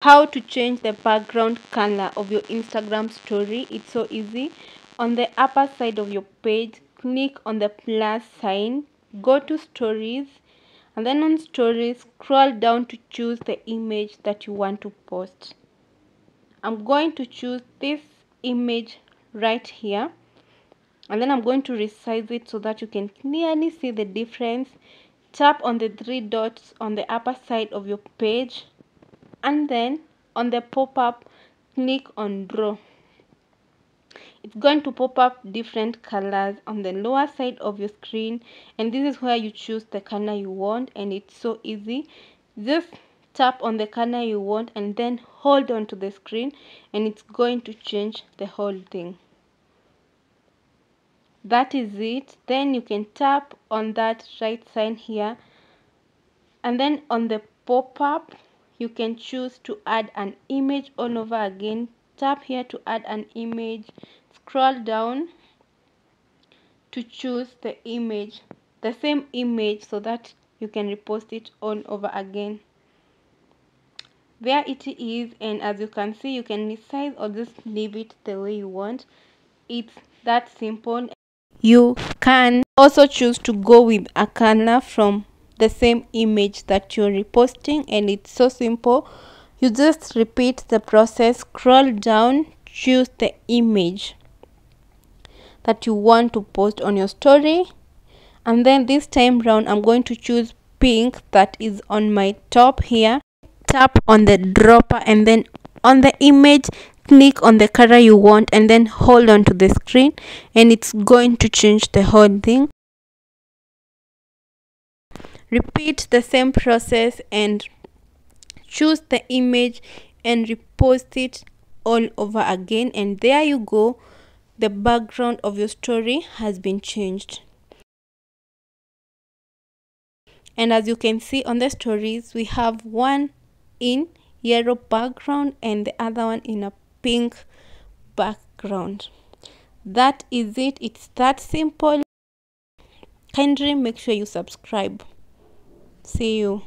How to change the background color of your Instagram story. It's so easy. On the upper side of your page, click on the plus sign, go to stories, and then on stories, scroll down to choose the image that you want to post. I'm going to choose this image right here, and then I'm going to resize it so that you can clearly see the difference. Tap on the three dots on the upper side of your page, and then on the pop-up, click on draw. It's going to pop up different colors on the lower side of your screen, and this is where you choose the color you want, and it's so easy. Just tap on the color you want and then hold on to the screen, and it's going to change the whole thing. That is it. Then you can tap on that right sign here, and then on the pop-up you can choose to add an image all over again. Tap here to add an image, scroll down to choose the image, the same image, so that you can repost it all over again. There it is, and as you can see, you can resize or just leave it the way you want. It's that simple. You can also choose to go with a color from the same image that you're reposting, and it's so simple. You just repeat the process, scroll down, choose the image that you want to post on your story, and then this time round I'm going to choose pink that is on my top here. Tap on the dropper, and then on the image click on the color you want and then hold on to the screen, and it's going to change the whole thing. Repeat the same process and choose the image and repost it all over again, and there you go, the background of your story has been changed. And as you can see on the stories, we have one in yellow background and the other one in a pink background. That is it. It's that simple. Kindly make sure you subscribe. See you.